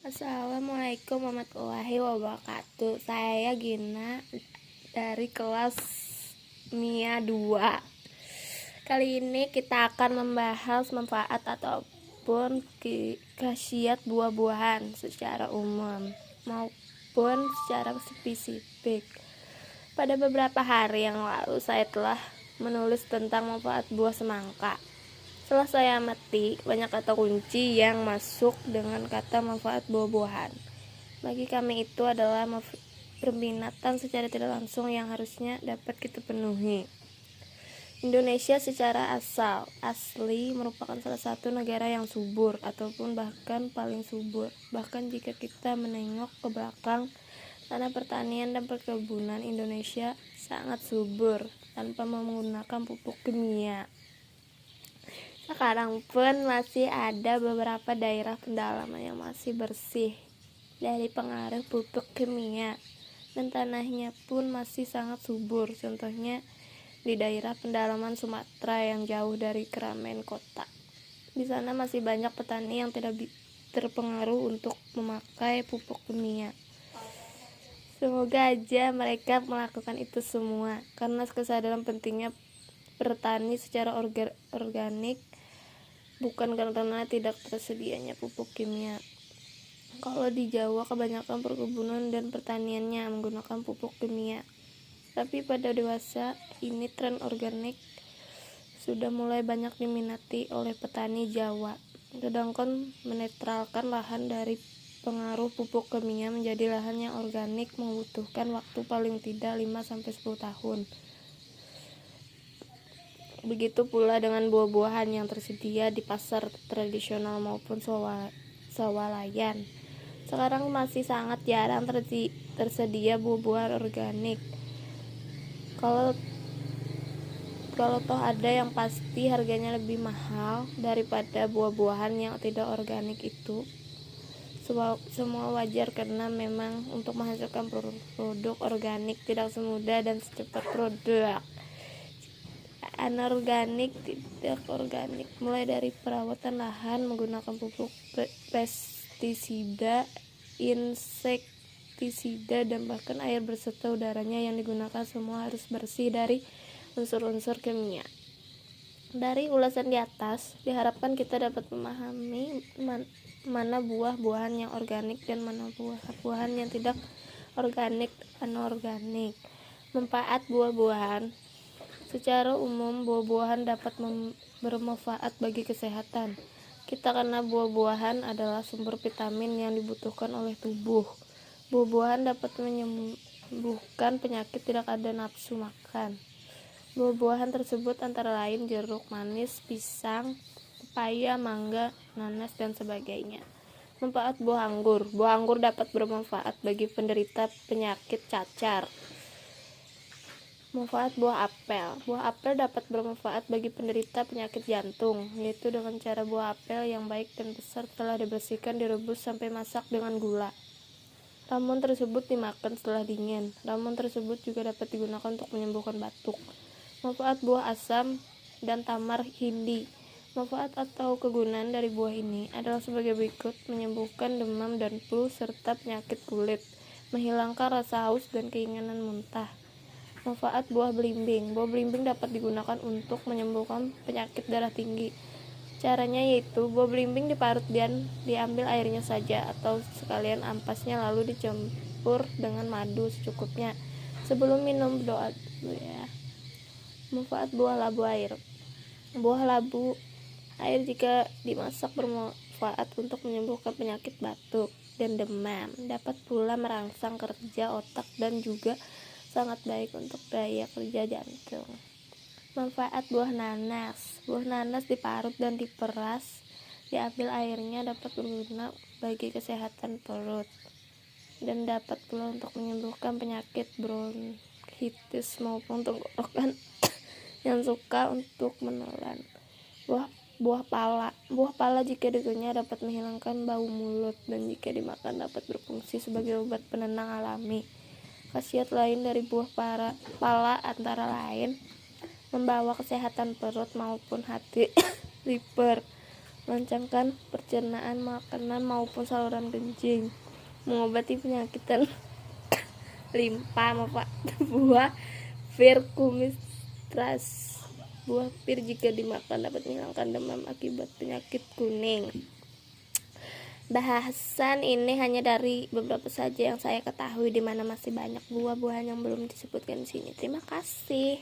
Assalamualaikum warahmatullahi wabarakatuh. Saya Gina dari kelas MIA 2. Kali ini kita akan membahas manfaat ataupun khasiat buah-buahan secara umum maupun secara spesifik. Pada beberapa hari yang lalu saya telah menulis tentang manfaat buah semangka. Setelah saya amati, banyak kata kunci yang masuk dengan kata manfaat buah-buahan. Bagi kami itu adalah permintaan secara tidak langsung yang harusnya dapat kita penuhi. Indonesia secara asli merupakan salah satu negara yang subur ataupun bahkan paling subur. Bahkan jika kita menengok ke belakang, tanah pertanian dan perkebunan Indonesia sangat subur tanpa menggunakan pupuk kimia. Sekarang pun masih ada beberapa daerah pendalaman yang masih bersih dari pengaruh pupuk kimia dan tanahnya pun masih sangat subur. Contohnya di daerah pendalaman Sumatera yang jauh dari keramaian kota. Di sana masih banyak petani yang tidak terpengaruh untuk memakai pupuk kimia. Semoga aja mereka melakukan itu semua karena kesadaran pentingnya bertani secara organik bukan karena tidak tersedianya pupuk kimia. Kalau di Jawa kebanyakan perkebunan dan pertaniannya menggunakan pupuk kimia. Tapi pada dewasa ini tren organik sudah mulai banyak diminati oleh petani Jawa. Sedangkan menetralkan lahan dari pengaruh pupuk kimia menjadi lahan yang organik membutuhkan waktu paling tidak 5-10 tahun. Begitu pula dengan buah-buahan yang tersedia di pasar tradisional maupun swalayan. Sekarang masih sangat jarang tersedia buah-buahan organik. Kalau toh ada, yang pasti harganya lebih mahal daripada buah-buahan yang tidak organik itu. Semua wajar karena memang untuk menghasilkan produk organik tidak semudah dan secepat produk anorganik, tidak organik, mulai dari perawatan lahan menggunakan pupuk pestisida, insektisida, dan bahkan air berserta udaranya yang digunakan semua harus bersih dari unsur-unsur kimia. Dari ulasan di atas, diharapkan kita dapat memahami mana buah-buahan yang organik dan mana buah-buahan yang tidak organik, anorganik. Manfaat buah-buahan. Secara umum, buah-buahan dapat bermanfaat bagi kesehatan kita karena buah-buahan adalah sumber vitamin yang dibutuhkan oleh tubuh. Buah-buahan dapat menyembuhkan penyakit tidak ada nafsu makan. Buah-buahan tersebut antara lain jeruk manis, pisang, pepaya, mangga, nanas, dan sebagainya. Manfaat buah anggur. Buah anggur dapat bermanfaat bagi penderita penyakit cacar. Manfaat buah apel. Buah apel dapat bermanfaat bagi penderita penyakit jantung, yaitu dengan cara buah apel yang baik dan besar telah dibersihkan, direbus sampai masak dengan gula. Ramuan tersebut dimakan setelah dingin. Ramuan tersebut juga dapat digunakan untuk menyembuhkan batuk. Manfaat buah asam dan tamar hindi. Manfaat atau kegunaan dari buah ini adalah sebagai berikut: menyembuhkan demam dan flu serta penyakit kulit, menghilangkan rasa haus dan keinginan muntah. Manfaat buah belimbing. Buah belimbing dapat digunakan untuk menyembuhkan penyakit darah tinggi. Caranya yaitu buah belimbing diparut dan diambil airnya saja atau sekalian ampasnya lalu dicampur dengan madu secukupnya. Sebelum minum doa dulu ya. Manfaat buah labu air. Buah labu air jika dimasak bermanfaat untuk menyembuhkan penyakit batuk dan demam. Dapat pula merangsang kerja otak dan juga sangat baik untuk daya kerja jantung. Manfaat buah nanas. Buah nanas diparut dan diperas, diambil airnya dapat berguna bagi kesehatan perut dan dapat pula untuk menyembuhkan penyakit bronkitis maupun tenggorokan yang suka untuk menelan. Buah pala. Buah pala jika dikunyah dapat menghilangkan bau mulut dan jika dimakan dapat berfungsi sebagai obat penenang alami. Khasiat lain dari buah pala antara lain membawa kesehatan perut maupun hati liver, melancarkan pencernaan makanan maupun saluran kencing, mengobati penyakit dan limpa. Buah pir kumis stras. Buah pir jika dimakan dapat menghilangkan demam akibat penyakit kuning. Bahasan ini hanya dari beberapa saja yang saya ketahui, di mana masih banyak buah-buahan yang belum disebutkan di sini. Terima kasih.